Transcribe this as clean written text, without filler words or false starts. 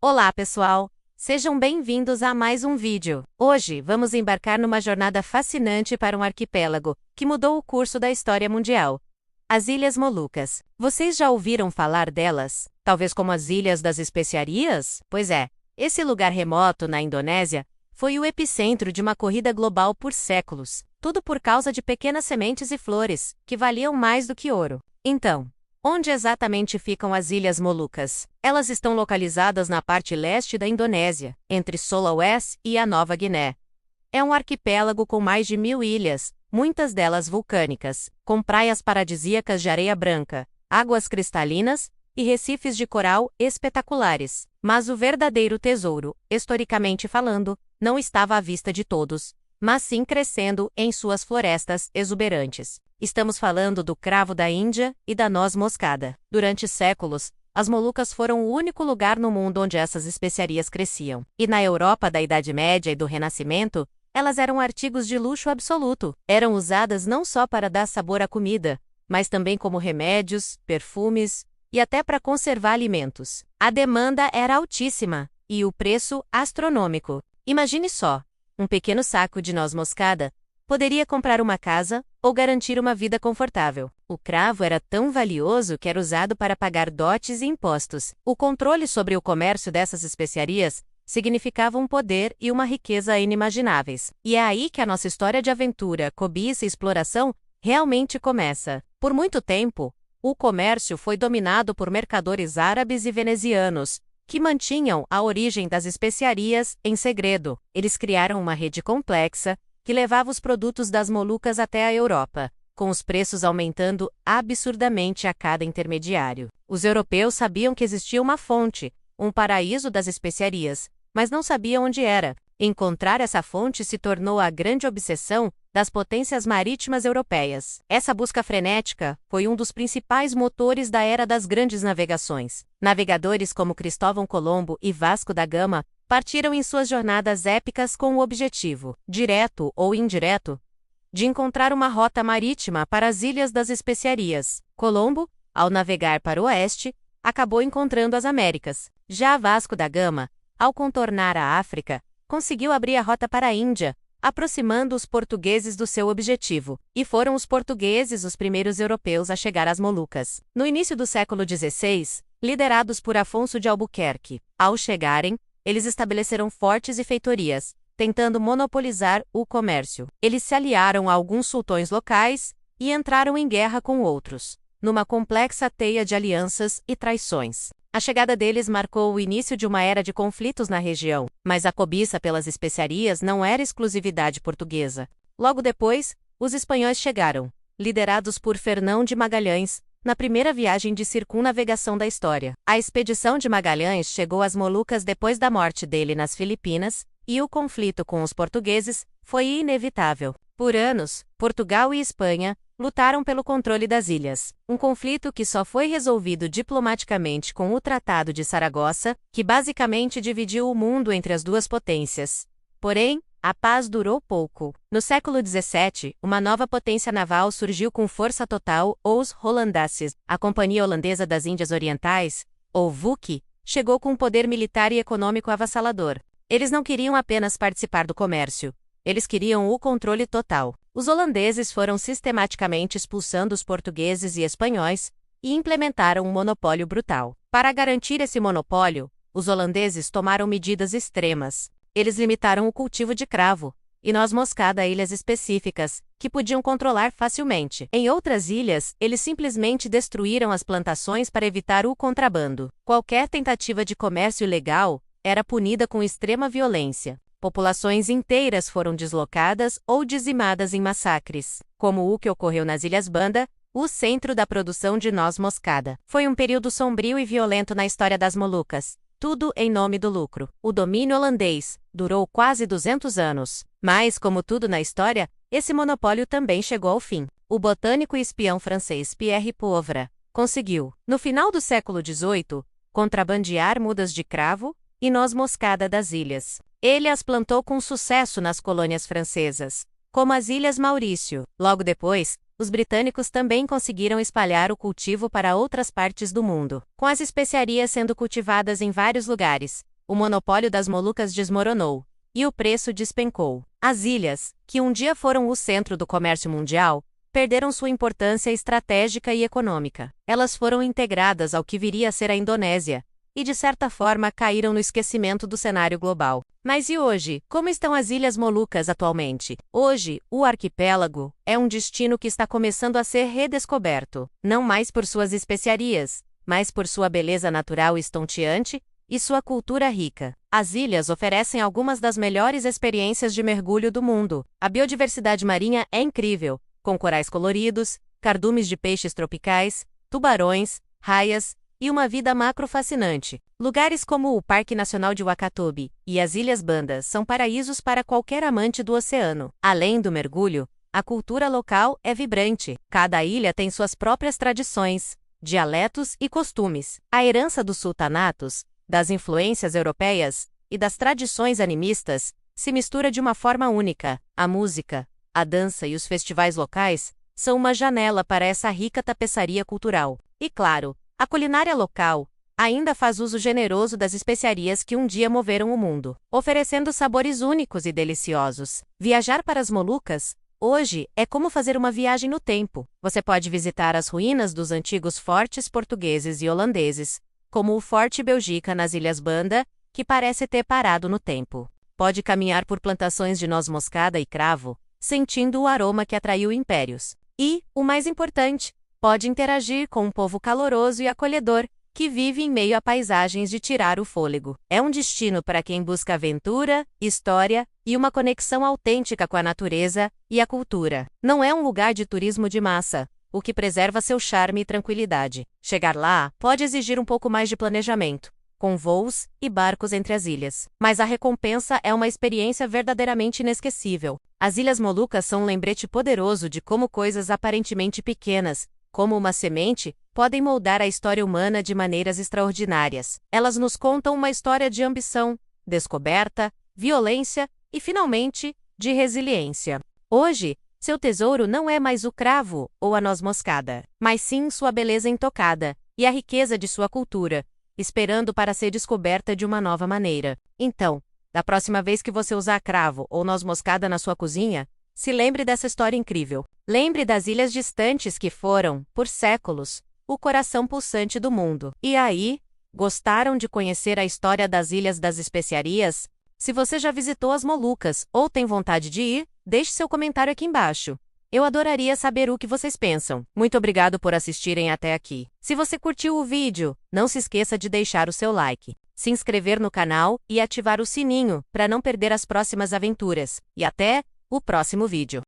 Olá, pessoal! Sejam bem-vindos a mais um vídeo. Hoje, vamos embarcar numa jornada fascinante para um arquipélago que mudou o curso da história mundial. As Ilhas Molucas. Vocês já ouviram falar delas? Talvez como as Ilhas das Especiarias? Pois é, esse lugar remoto na Indonésia foi o epicentro de uma corrida global por séculos, tudo por causa de pequenas sementes e flores, que valiam mais do que ouro. Então, onde exatamente ficam as Ilhas Molucas? Elas estão localizadas na parte leste da Indonésia, entre Sulawesi e a Nova Guiné. É um arquipélago com mais de 1.000 ilhas, muitas delas vulcânicas, com praias paradisíacas de areia branca, águas cristalinas e recifes de coral espetaculares. Mas o verdadeiro tesouro, historicamente falando, não estava à vista de todos, mas sim crescendo em suas florestas exuberantes. Estamos falando do cravo da Índia e da noz moscada. Durante séculos, as Molucas foram o único lugar no mundo onde essas especiarias cresciam. E na Europa da Idade Média e do Renascimento, elas eram artigos de luxo absoluto. Eram usadas não só para dar sabor à comida, mas também como remédios, perfumes e até para conservar alimentos. A demanda era altíssima e o preço astronômico. Imagine só, um pequeno saco de noz moscada poderia comprar uma casa ou garantir uma vida confortável. O cravo era tão valioso que era usado para pagar dotes e impostos. O controle sobre o comércio dessas especiarias significava um poder e uma riqueza inimagináveis. E é aí que a nossa história de aventura, cobiça e exploração realmente começa. Por muito tempo, o comércio foi dominado por mercadores árabes e venezianos, que mantinham a origem das especiarias em segredo. Eles criaram uma rede complexa que levava os produtos das Molucas até a Europa, com os preços aumentando absurdamente a cada intermediário. Os europeus sabiam que existia uma fonte, um paraíso das especiarias, mas não sabiam onde era. Encontrar essa fonte se tornou a grande obsessão das potências marítimas europeias. Essa busca frenética foi um dos principais motores da era das grandes navegações. Navegadores como Cristóvão Colombo e Vasco da Gama partiram em suas jornadas épicas com o objetivo, direto ou indireto, de encontrar uma rota marítima para as Ilhas das Especiarias. Colombo, ao navegar para o oeste, acabou encontrando as Américas. Já Vasco da Gama, ao contornar a África, conseguiu abrir a rota para a Índia, aproximando os portugueses do seu objetivo. E foram os portugueses os primeiros europeus a chegar às Molucas. No início do século XVI, liderados por Afonso de Albuquerque, ao chegarem, eles estabeleceram fortes feitorias, tentando monopolizar o comércio. Eles se aliaram a alguns sultões locais e entraram em guerra com outros, numa complexa teia de alianças e traições. A chegada deles marcou o início de uma era de conflitos na região, mas a cobiça pelas especiarias não era exclusividade portuguesa. Logo depois, os espanhóis chegaram, liderados por Fernão de Magalhães, na primeira viagem de circunnavegação da história. A expedição de Magalhães chegou às Molucas depois da morte dele nas Filipinas, e o conflito com os portugueses foi inevitável. Por anos, Portugal e Espanha lutaram pelo controle das ilhas. Um conflito que só foi resolvido diplomaticamente com o Tratado de Saragossa, que basicamente dividiu o mundo entre as duas potências. Porém, a paz durou pouco. No século XVII, uma nova potência naval surgiu com força total, os holandeses. A Companhia Holandesa das Índias Orientais, ou VOC, chegou com um poder militar e econômico avassalador. Eles não queriam apenas participar do comércio. Eles queriam o controle total. Os holandeses foram sistematicamente expulsando os portugueses e espanhóis e implementaram um monopólio brutal. Para garantir esse monopólio, os holandeses tomaram medidas extremas. Eles limitaram o cultivo de cravo e noz moscada a ilhas específicas, que podiam controlar facilmente. Em outras ilhas, eles simplesmente destruíram as plantações para evitar o contrabando. Qualquer tentativa de comércio ilegal era punida com extrema violência. Populações inteiras foram deslocadas ou dizimadas em massacres, como o que ocorreu nas Ilhas Banda, o centro da produção de noz moscada. Foi um período sombrio e violento na história das Molucas. Tudo em nome do lucro. O domínio holandês durou quase 200 anos. Mas, como tudo na história, esse monopólio também chegou ao fim. O botânico e espião francês Pierre Poivre conseguiu, no final do século XVIII, contrabandear mudas de cravo e noz moscada das ilhas. Ele as plantou com sucesso nas colônias francesas, como as Ilhas Maurício. Logo depois, os britânicos também conseguiram espalhar o cultivo para outras partes do mundo. Com as especiarias sendo cultivadas em vários lugares, o monopólio das Molucas desmoronou, e o preço despencou. As ilhas, que um dia foram o centro do comércio mundial, perderam sua importância estratégica e econômica. Elas foram integradas ao que viria a ser a Indonésia, e de certa forma caíram no esquecimento do cenário global. Mas e hoje, como estão as Ilhas Molucas atualmente? Hoje, o arquipélago é um destino que está começando a ser redescoberto, não mais por suas especiarias, mas por sua beleza natural estonteante e sua cultura rica. As ilhas oferecem algumas das melhores experiências de mergulho do mundo. A biodiversidade marinha é incrível, com corais coloridos, cardumes de peixes tropicais, tubarões, raias e uma vida macro fascinante. Lugares como o Parque Nacional de Wakatobi e as Ilhas Banda são paraísos para qualquer amante do oceano. Além do mergulho, a cultura local é vibrante. Cada ilha tem suas próprias tradições, dialetos e costumes. A herança dos sultanatos, das influências europeias e das tradições animistas se mistura de uma forma única. A música, a dança e os festivais locais são uma janela para essa rica tapeçaria cultural. E claro, a culinária local ainda faz uso generoso das especiarias que um dia moveram o mundo, oferecendo sabores únicos e deliciosos. Viajar para as Molucas hoje é como fazer uma viagem no tempo. Você pode visitar as ruínas dos antigos fortes portugueses e holandeses, como o Forte Belgica nas Ilhas Banda, que parece ter parado no tempo. Pode caminhar por plantações de noz moscada e cravo, sentindo o aroma que atraiu impérios. E, o mais importante, pode interagir com um povo caloroso e acolhedor, que vive em meio a paisagens de tirar o fôlego. É um destino para quem busca aventura, história e uma conexão autêntica com a natureza e a cultura. Não é um lugar de turismo de massa, o que preserva seu charme e tranquilidade. Chegar lá pode exigir um pouco mais de planejamento, com voos e barcos entre as ilhas. Mas a recompensa é uma experiência verdadeiramente inesquecível. As Ilhas Molucas são um lembrete poderoso de como coisas aparentemente pequenas, como uma semente, podem moldar a história humana de maneiras extraordinárias. Elas nos contam uma história de ambição, descoberta, violência e, finalmente, de resiliência. Hoje, seu tesouro não é mais o cravo ou a noz moscada, mas sim sua beleza intocada e a riqueza de sua cultura, esperando para ser descoberta de uma nova maneira. Então, da próxima vez que você usar cravo ou noz moscada na sua cozinha, se lembre dessa história incrível. Lembre das ilhas distantes que foram, por séculos, o coração pulsante do mundo. E aí, gostaram de conhecer a história das Ilhas das Especiarias? Se você já visitou as Molucas ou tem vontade de ir, deixe seu comentário aqui embaixo. Eu adoraria saber o que vocês pensam. Muito obrigado por assistirem até aqui. Se você curtiu o vídeo, não se esqueça de deixar o seu like, se inscrever no canal e ativar o sininho para não perder as próximas aventuras. E até o próximo vídeo.